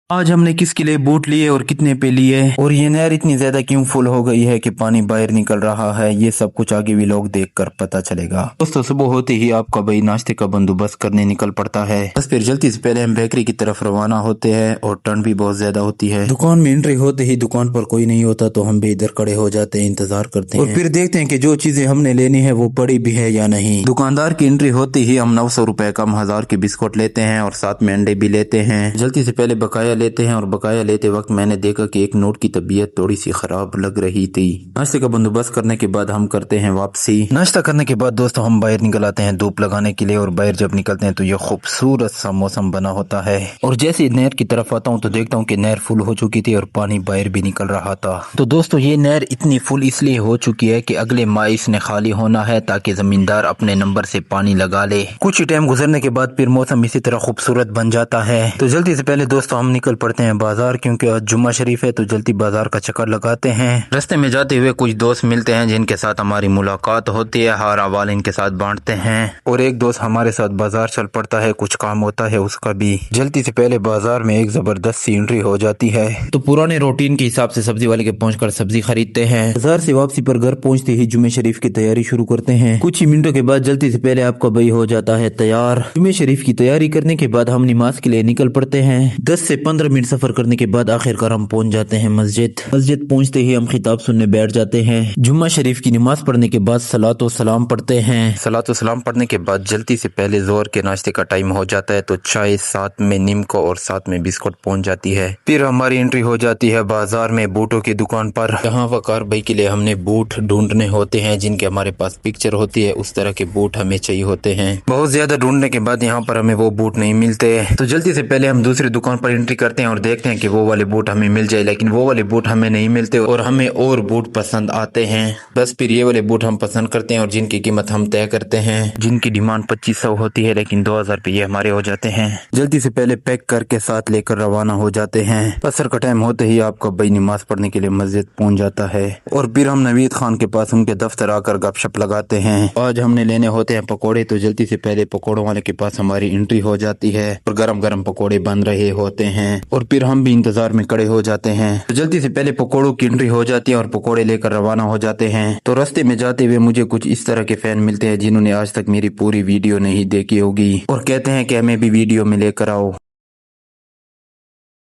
آج ہم نے کس کے لیے بوٹ لیے اور کتنے پہ لیے اور یہ نہر اتنی زیادہ کیوں فل ہو گئی ہے کہ پانی باہر نکل رہا ہے، یہ سب کچھ آگے بھی لوگ دیکھ کر پتا چلے گا۔ دوستو صبح ہوتے ہی آپ کا بھائی ناشتے کا بندوبست کرنے نکل پڑتا ہے، بس پھر جلدی سے پہلے ہم بیکری کی طرف روانہ ہوتے ہیں اور ٹرن بھی بہت زیادہ ہوتی ہے۔ دکان میں انٹری ہوتے ہی دکان پر کوئی نہیں ہوتا تو ہم بھی ادھر کھڑے ہو جاتے ہیں، انتظار کرتے ہیں اور پھر دیکھتے ہیں کہ جو چیزیں ہم نے لینی ہے وہ پڑی بھی ہے یا نہیں۔ دکاندار کی انٹری ہوتی ہی ہم 900 روپے کم 1000 کے بسکٹ لیتے ہیں اور ساتھ میں انڈے بھی لیتے ہیں۔ جلدی سے پہلے بقایا لیتے ہیں اور بقایا لیتے وقت میں نے دیکھا کہ ایک نوٹ کی طبیعت تھوڑی سی خراب لگ رہی تھی۔ ناشتے کا بندوبست کرنے کے بعد ہم کرتے ہیں واپسی۔ ناشتہ کرنے کے بعد دوستو ہم باہر نکل آتے ہیں دھوپ لگانے کے لیے، اور باہر جب نکلتے ہیں تو یہ خوبصورت سا موسم بنا ہوتا ہے، اور جیسے نہر کی طرف آتا ہوں تو دیکھتا ہوں کہ نہر فل ہو چکی تھی اور پانی باہر بھی نکل رہا تھا۔ تو دوستو یہ نہر اتنی فل اس لیے ہو چکی ہے کہ اگلے ماہ اس نے خالی ہونا ہے تاکہ زمیندار اپنے نمبر سے پانی لگا لے۔ کچھ ٹائم گزرنے کے بعد پھر موسم اسی طرح خوبصورت بن جاتا ہے۔ تو جلدی سے پہلے دوستو ہم نکل پڑتے ہیں بازار، کیونکہ آج جمعہ شریف ہے تو جلدی بازار کا چکر لگاتے ہیں۔ راستے میں جاتے ہوئے کچھ دوست ملتے ہیں جن کے ساتھ ہماری ملاقات ہوتی ہے، ہار احوال ان کے ساتھ بانٹتے ہیں، اور ایک دوست ہمارے ساتھ بازار چل پڑتا ہے، کچھ کام ہوتا ہے اس کا بھی۔ جلدی سے پہلے بازار میں ایک زبردست سی انٹری ہو جاتی ہے تو پرانے روٹین کے حساب سے سبزی والے کے پہنچ کر سبزی خریدتے ہیں۔ بازار سے واپسی پر گھر پہنچتے ہی جمعہ شریف کی تیاری شروع کرتے ہیں۔ کچھ ہی منٹوں کے بعد جلدی سے پہلے آپ کا بھائی ہو جاتا ہے تیار۔ جمعہ شریف کی تیاری کرنے کے بعد ہم نماز کے لیے نکل پڑتے ہیں۔ 10 سے 15 منٹ سفر کرنے کے بعد آخر کار ہم پہنچ جاتے ہیں مسجد پہنچتے ہی ہم خطاب سننے بیٹھ جاتے ہیں۔ جمعہ شریف کی نماز پڑھنے کے بعد صلاۃ و سلام پڑھتے ہیں۔ صلاۃ و سلام پڑھنے کے بعد جلدی سے پہلے ظہر کے ناشتے کا ٹائم ہو جاتا ہے تو چائے ساتھ میں نیمکو اور ساتھ میں بسکٹ پہنچ جاتی ہے۔ پھر ہماری انٹری ہو جاتی ہے بازار میں بوٹوں کی دکان پر، جہاں وقار بھائی کے لیے ہم نے بوٹ ڈھونڈنے ہوتے ہیں جن کے ہمارے پاس پکچر ہوتی ہے، اس طرح کے بوٹ ہمیں چاہیے ہوتے ہیں۔ بہت زیادہ ڈھونڈنے کے بعد یہاں پر ہمیں وہ بوٹ نہیں ملتے تو جلدی سے پہلے ہم دوسری دکان پر انٹری کرتے ہیں اور دیکھتے ہیں کہ وہ والے بوٹ ہمیں مل جائے، لیکن وہ والے بوٹ ہمیں نہیں ملتے اور ہمیں اور بوٹ پسند آتے ہیں۔ بس پھر یہ والے بوٹ ہم پسند کرتے ہیں اور جن کی قیمت ہم طے کرتے ہیں، جن کی ڈیمانڈ 2500 ہوتی ہے لیکن 2000 روپے یہ ہمارے ہو جاتے ہیں۔ جلدی سے پہلے پیک کر کے ساتھ لے کر روانہ ہو جاتے ہیں۔ عصر کا ٹائم ہوتے ہی آپ کا بھائی نماز پڑھنے کے لیے مسجد پہنچ جاتا ہے اور پھر ہم نوید خان کے پاس ان کے دفتر آ کر گپ شپ لگاتے ہیں۔ آج ہم نے لینے ہوتے ہیں پکوڑے تو جلدی سے پہلے پکوڑوں والے کے پاس ہماری انٹری ہو جاتی ہے اور گرم گرم پکوڑے بن رہے ہوتے ہیں اور پھر ہم بھی انتظار میں کھڑے ہو جاتے ہیں۔ تو جلدی سے پہلے پکوڑوں کی انٹری ہو جاتی ہے اور پکوڑے لے کر روانہ ہو جاتے ہیں۔ تو راستے میں جاتے ہوئے مجھے کچھ اس طرح کے فین ملتے ہیں جنہوں نے آج تک میری پوری ویڈیو نہیں دیکھی ہوگی اور کہتے ہیں کہ ہمیں بھی ویڈیو میں لے کر آؤ۔